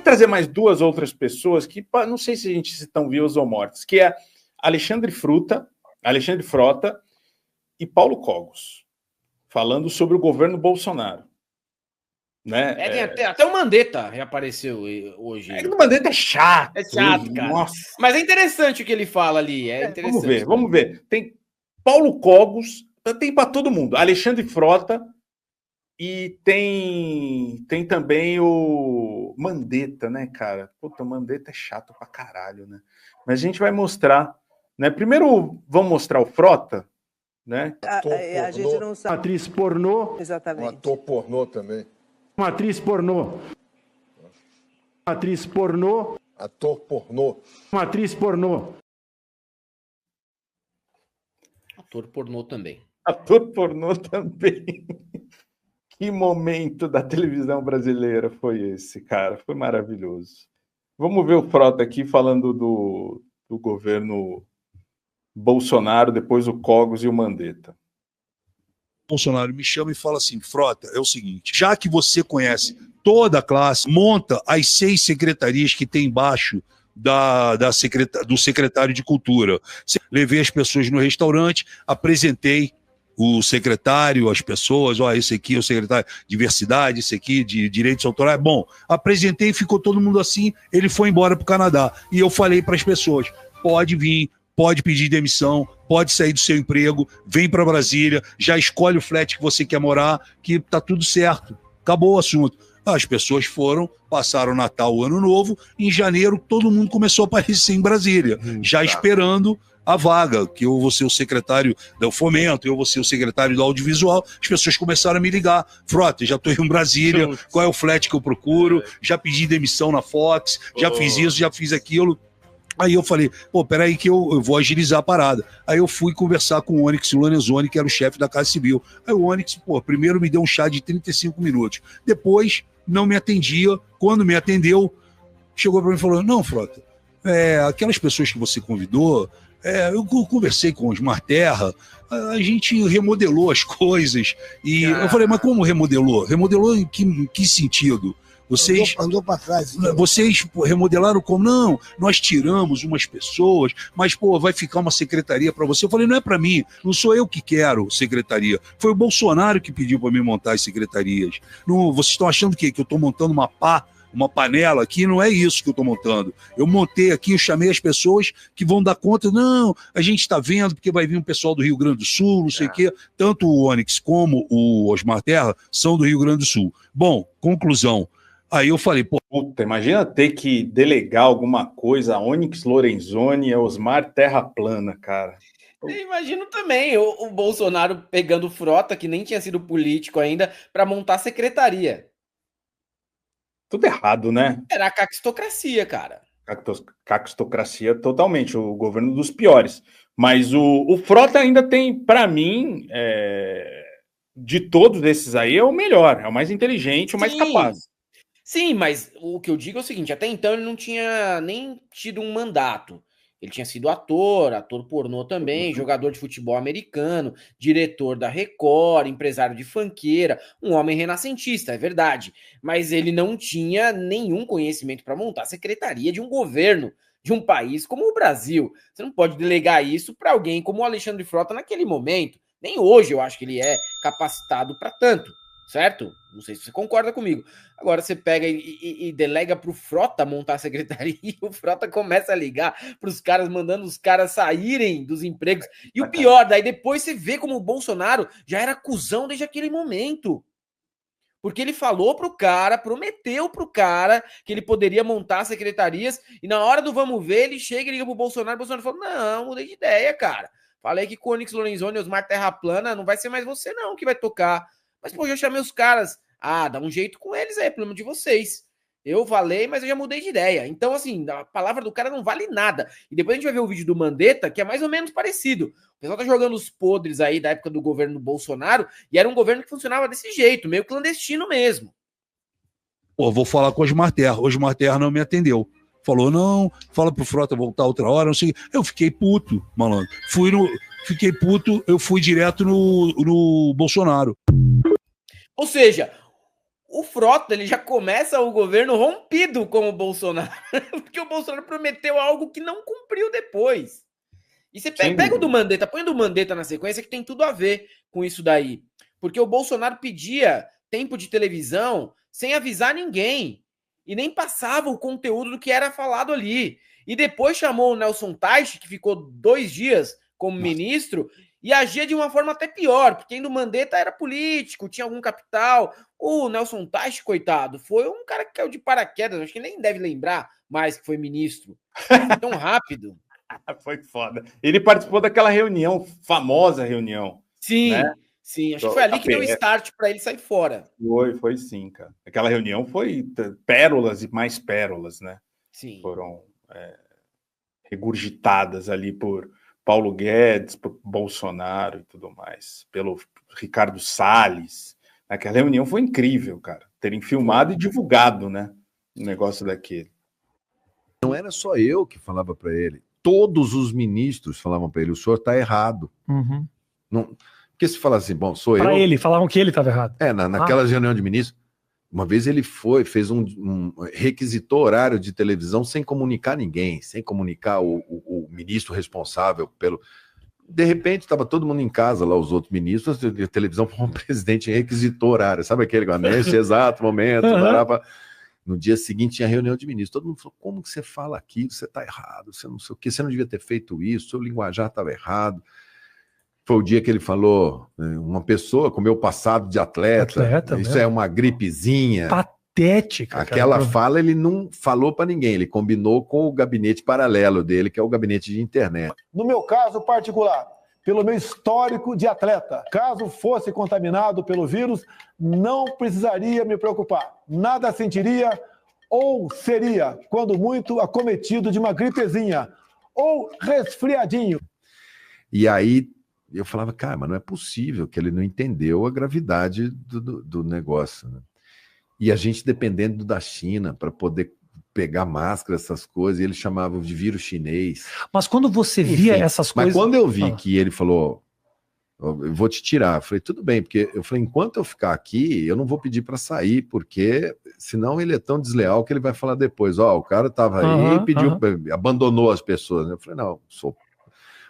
trazer mais duas outras pessoas que não sei se a gente estão vivas ou mortas, que é Alexandre Frota e Paulo Cogos, falando sobre o governo Bolsonaro. Né? Até o Mandetta reapareceu hoje. O Mandetta é chato. É chato, cara. Nossa. Mas é interessante o que ele fala ali. Interessante. Vamos ver. Tem Paulo Cogos, tem para todo mundo. Alexandre Frota e tem também o Mandetta, né, cara? Puta, o Mandetta é chato pra caralho, né? Mas a gente vai mostrar, né? Primeiro, vamos mostrar o Frota, né? A gente não sabe. Atriz pornô. Exatamente. Um ator pornô também. Uma atriz pornô. Atriz pornô. Ator pornô. Uma atriz pornô. Ator pornô também. Ator pornô também. Que momento da televisão brasileira foi esse, cara? Foi maravilhoso. Vamos ver o Frota aqui falando do governo Bolsonaro, depois o Cogos e o Mandetta. Bolsonaro me chama e fala assim: Frota, é o seguinte, já que você conhece toda a classe, monta as 6 secretarias que tem embaixo do secretário de Cultura. Levei as pessoas no restaurante, apresentei o secretário, as pessoas, esse aqui é o secretário de Diversidade, esse aqui de Direitos Autorais. Bom, apresentei, ficou todo mundo assim, ele foi embora para o Canadá. E eu falei para as pessoas: pode vir, pode pedir demissão, pode sair do seu emprego, vem para Brasília, já escolhe o flat que você quer morar, que tá tudo certo. Acabou o assunto. As pessoas foram, passaram o Natal, o Ano Novo, em janeiro todo mundo começou a aparecer em Brasília, já esperando a vaga, que eu vou ser o secretário do Fomento, eu vou ser o secretário do Audiovisual. As pessoas começaram a me ligar: Frota, já estou em Brasília, qual é o flat que eu procuro, já pedi demissão na Fox, já fiz isso, já fiz aquilo. Aí eu falei: peraí que eu vou agilizar a parada. Aí eu fui conversar com o Onyx Lorenzoni, que era o chefe da Casa Civil. Aí o Onyx, primeiro me deu um chá de 35 minutos. Depois não me atendia. Quando me atendeu, chegou para mim e falou: não, Frota, aquelas pessoas que você convidou, eu conversei com o Osmar Terra, a gente remodelou as coisas. E eu falei: mas como remodelou? Remodelou em que sentido? Vocês andou para trás. Vocês remodelaram como? Não, nós tiramos umas pessoas, mas vai ficar uma secretaria para você. Eu falei: não é para mim, não sou eu que quero secretaria. Foi o Bolsonaro que pediu para mim montar as secretarias. Não, vocês estão achando que eu estou montando uma panela aqui? Não é isso que eu estou montando. Eu montei aqui, eu chamei as pessoas que vão dar conta. Não, a gente está vendo porque vai vir um pessoal do Rio Grande do Sul, não sei o quê. Tanto o Onyx como o Osmar Terra são do Rio Grande do Sul. Bom, conclusão. Aí eu falei: puta, imagina ter que delegar alguma coisa a Onyx Lorenzoni e a Osmar Terra Plana, cara. Eu imagino também o Bolsonaro pegando Frota, que nem tinha sido político ainda, para montar a secretaria. Tudo errado, né? Era a caquistocracia, cara. Caquistocracia totalmente, o governo dos piores. Mas o Frota ainda tem, para mim, de todos esses aí, é o melhor, é o mais inteligente, o mais capaz. Sim, mas o que eu digo é o seguinte: até então ele não tinha nem tido um mandato. Ele tinha sido ator pornô também, jogador de futebol americano, diretor da Record, empresário de funkeira, um homem renascentista, é verdade. Mas ele não tinha nenhum conhecimento para montar a secretaria de um governo de um país como o Brasil. Você não pode delegar isso para alguém como o Alexandre Frota naquele momento. Nem hoje eu acho que ele é capacitado para tanto. Certo? Não sei se você concorda comigo. Agora você pega e delega para o Frota montar a secretaria e o Frota começa a ligar para os caras, mandando os caras saírem dos empregos. E o pior, daí depois você vê como o Bolsonaro já era cuzão desde aquele momento. Porque ele falou pro cara, prometeu pro cara que ele poderia montar secretarias e na hora do vamos ver, ele chega e liga pro Bolsonaro. O Bolsonaro falou: não, mudei de ideia, cara. Falei que com o Onyx Lorenzoni e Osmar Terra Plana não vai ser mais você não que vai tocar. Mas, já chamei os caras. Dá um jeito com eles aí, é problema de vocês. Eu falei, mas eu já mudei de ideia. Então, assim, a palavra do cara não vale nada. E depois a gente vai ver o vídeo do Mandetta, que é mais ou menos parecido. O pessoal tá jogando os podres aí da época do governo do Bolsonaro, e era um governo que funcionava desse jeito, meio clandestino mesmo. Vou falar com o Osmar Terra. O Osmar Terra não me atendeu. Falou: não, fala pro Frota voltar outra hora, não sei. Eu fiquei puto, malandro. Fiquei puto, eu fui direto no Bolsonaro. Ou seja, o Frota ele já começa o governo rompido com o Bolsonaro, porque o Bolsonaro prometeu algo que não cumpriu depois. E você pega o do Mandetta, põe o do Mandetta na sequência, que tem tudo a ver com isso daí. Porque o Bolsonaro pedia tempo de televisão sem avisar ninguém. E nem passava o conteúdo do que era falado ali. E depois chamou o Nelson Teich, que ficou 2 dias como ministro, e agia de uma forma até pior, porque ainda o Mandetta era político, tinha algum capital. O Nelson Teich, coitado, foi um cara que caiu de paraquedas, acho que nem deve lembrar mais que foi ministro. Foi tão rápido. Foi foda. Ele participou daquela reunião, famosa reunião. Sim, né? Sim. Acho que foi ali que deu start para ele sair fora. Foi sim, cara. Aquela reunião foi pérolas e mais pérolas, né? Sim. Foram regurgitadas ali por Paulo Guedes, por Bolsonaro e tudo mais, pelo Ricardo Salles. Aquela reunião foi incrível, cara. Terem filmado e divulgado, né? Um negócio daquele. Não era só eu que falava para ele. Todos os ministros falavam para ele, o senhor está errado. Uhum. Não, porque se fala assim, bom, sou eu... Para ele, falavam que ele estava errado. Naquela reunião de ministros, uma vez ele fez requisitou horário de televisão sem comunicar ninguém, sem comunicar o ministro responsável pelo... De repente, estava todo mundo em casa, lá os outros ministros, e a televisão, o presidente requisitou horário, sabe aquele, nesse exato momento, No dia seguinte tinha reunião de ministros. Todo mundo falou, como que você fala aqui? Você está errado, você não sei o quê, você não devia ter feito isso, seu linguajar estava errado. Foi o dia que ele falou, uma pessoa com meu passado de atleta isso mesmo. É uma gripezinha. Patética. Aquela fala ele não falou para ninguém, ele combinou com o gabinete paralelo dele, que é o gabinete de internet. No meu caso particular, pelo meu histórico de atleta, caso fosse contaminado pelo vírus, não precisaria me preocupar. Nada sentiria ou seria, quando muito, acometido de uma gripezinha ou resfriadinho. E aí eu falava, cara, mas não é possível que ele não entendeu a gravidade do negócio. Né? E a gente dependendo da China para poder pegar máscara, essas coisas, e ele chamava de vírus chinês. Mas quando você via essas coisas... Mas quando eu vi que ele falou, eu vou te tirar, eu falei, tudo bem, porque eu falei, enquanto eu ficar aqui, eu não vou pedir para sair, porque senão ele é tão desleal que ele vai falar depois, o cara estava aí e pediu, abandonou as pessoas. Eu falei, não, sou...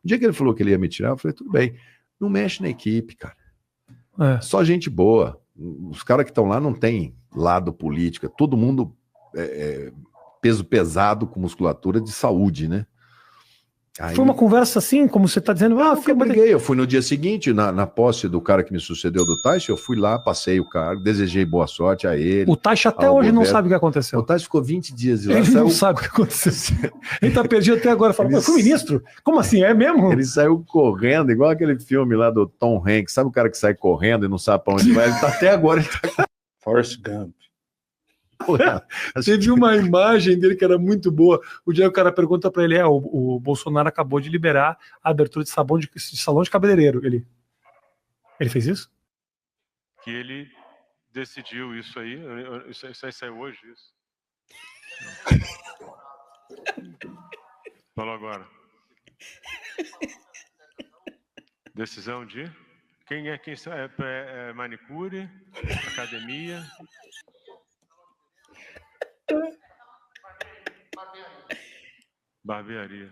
O dia que ele falou que ele ia me tirar, eu falei, tudo bem, não mexe na equipe, cara. Só gente boa. Os caras que estão lá não tem lado político, todo mundo peso pesado com musculatura de saúde, né? Aí, foi uma conversa assim, como você está dizendo? Eu fui no dia seguinte, na posse do cara que me sucedeu do Teich, eu fui lá, passei o cargo, desejei boa sorte a ele. O Teich até hoje não sabe o que aconteceu. O Teich ficou 20 dias de lá. Ele não sabe o que aconteceu. Ele está perdido até agora. Fala, eu fui ministro? Como assim? É mesmo? Ele saiu correndo, igual aquele filme lá do Tom Hanks. Sabe o cara que sai correndo e não sabe para onde vai? Ele tá até agora... Forrest Gump. Teve uma imagem dele que era muito boa. O dia que o cara pergunta para ele: o Bolsonaro acabou de liberar a abertura de salão de cabeleireiro. Ele fez isso? Que ele decidiu isso aí. Isso aí saiu hoje, isso. Falou agora. Decisão de quem é manicure, academia. Barbearia.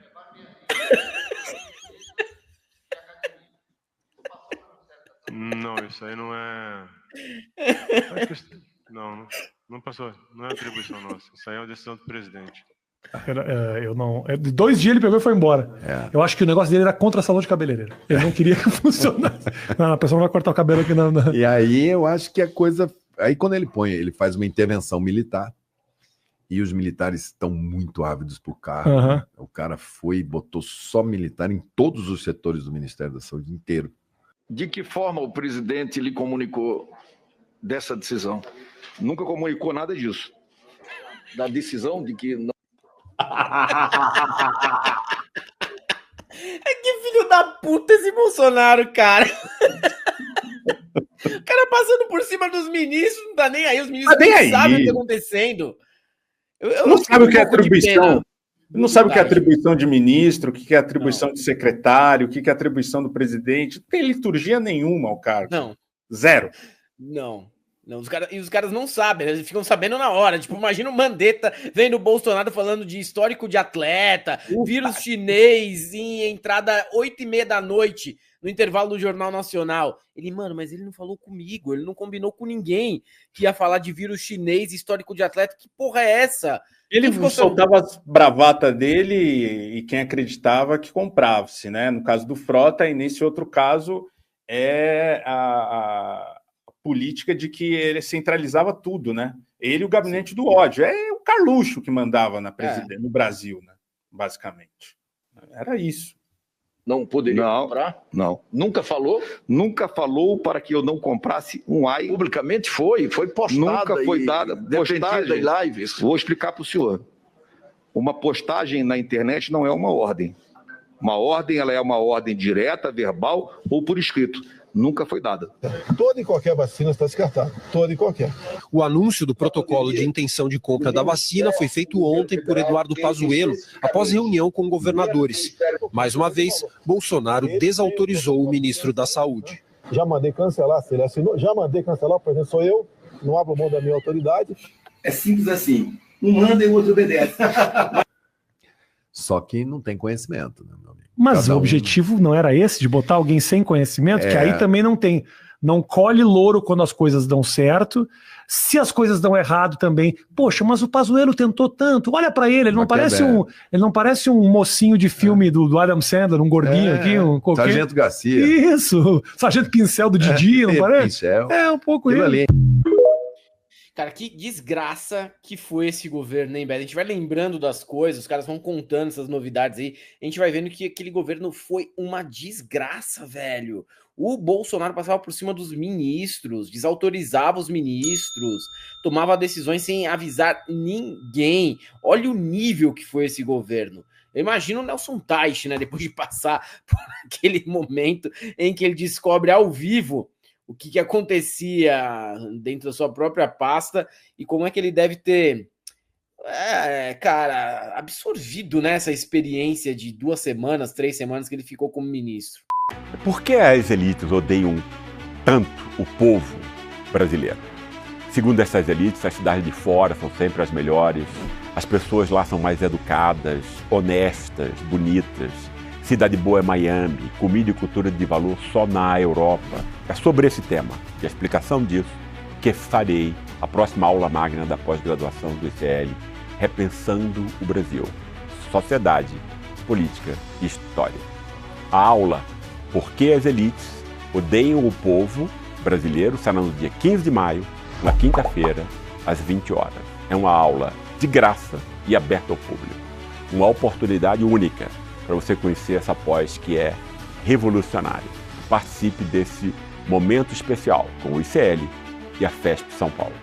Não, isso aí não é. Não passou. Não é atribuição nossa. Isso aí é uma decisão do presidente. Eu não. 2 dias ele pegou e foi embora. Eu acho que o negócio dele era contra salão de cabeleireiro. Ele não queria que funcionasse. Não, a pessoa não vai cortar o cabelo aqui. E aí eu acho que a coisa. Aí quando ele faz uma intervenção militar. E os militares estão muito ávidos por carro. Né? O cara foi e botou só militar em todos os setores do Ministério da Saúde inteiro. De que forma o presidente lhe comunicou dessa decisão? Nunca comunicou nada disso. Da decisão de que não... Que filho da puta esse Bolsonaro, cara. O cara passando por cima dos ministros, não tá nem aí. Os ministros não sabem o que tá acontecendo. Não sabe o que é atribuição. Não sabe o que é atribuição de ministro, o que é atribuição de secretário, o que é atribuição do presidente. Não tem liturgia nenhuma ao cargo. Não. Zero. Não. Não, os caras não sabem, eles ficam sabendo na hora. Tipo, imagina o Mandetta vendo o Bolsonaro falando de histórico de atleta, vírus chinês em entrada 8h30 da noite, no intervalo do Jornal Nacional. Ele, mano, mas ele não falou comigo, ele não combinou com ninguém que ia falar de vírus chinês, histórico de atleta. Que porra é essa? Ele soltava as bravatas dele e quem acreditava que comprava-se, né? No caso do Frota, e nesse outro caso é a política de que ele centralizava tudo, né? Ele e o gabinete do ódio. É o Carluxo que mandava na no Brasil, né? Basicamente. Era isso. Não poderia comprar? Não. Nunca falou? Nunca falou para que eu não comprasse um AI. Publicamente foi postada. Nunca foi dada postagem. Em lives. Vou explicar para o senhor. Uma postagem na internet não é uma ordem. Uma ordem, ela é uma ordem direta, verbal ou por escrito. Nunca foi dada. Toda e qualquer vacina está descartada. Toda e qualquer. O anúncio do protocolo de intenção de compra da vacina foi feito ontem por Eduardo Pazuello, após reunião com governadores. Mais uma vez, Bolsonaro desautorizou o ministro da Saúde. Já mandei cancelar, se ele assinou. Já mandei cancelar, por exemplo, sou eu. Não abro mão da minha autoridade. É simples assim. Um manda e o outro obedece. Só que não tem conhecimento, né, meu amigo? Mas o objetivo não era esse, de botar alguém sem conhecimento, que aí também não tem. Não colhe louro quando as coisas dão certo. Se as coisas dão errado também, poxa, mas o Pazuello tentou tanto. Olha pra ele, ele não parece um mocinho de filme do Adam Sandler, um gordinho aqui, qualquer... Sargento Garcia. Isso, Sargento Pincel do Didi, não parece? Pincel. É um pouco ele. Ali. Cara, que desgraça que foi esse governo, hein, Beto? A gente vai lembrando das coisas, os caras vão contando essas novidades aí, a gente vai vendo que aquele governo foi uma desgraça, velho. O Bolsonaro passava por cima dos ministros, desautorizava os ministros, tomava decisões sem avisar ninguém. Olha o nível que foi esse governo. Eu imagino o Nelson Teich, né, depois de passar por aquele momento em que ele descobre ao vivo o que acontecia dentro da sua própria pasta e como é que ele deve ter, cara, absorvido, né, essa experiência de 2 semanas, 3 semanas que ele ficou como ministro. Por que as elites odeiam tanto o povo brasileiro? Segundo essas elites, as cidades de fora são sempre as melhores, as pessoas lá são mais educadas, honestas, bonitas. Cidade boa é Miami, comida e cultura de valor só na Europa. É sobre esse tema e a explicação disso que farei a próxima aula magna da pós-graduação do ICL, Repensando o Brasil, Sociedade, Política e História. A aula Por que as elites odeiam o povo brasileiro será no dia 15 de maio, na quinta-feira, às 20 horas. É uma aula de graça e aberta ao público. Uma oportunidade única para você conhecer essa pós que é revolucionária. Participe desse momento especial com o ICL e a FESP São Paulo.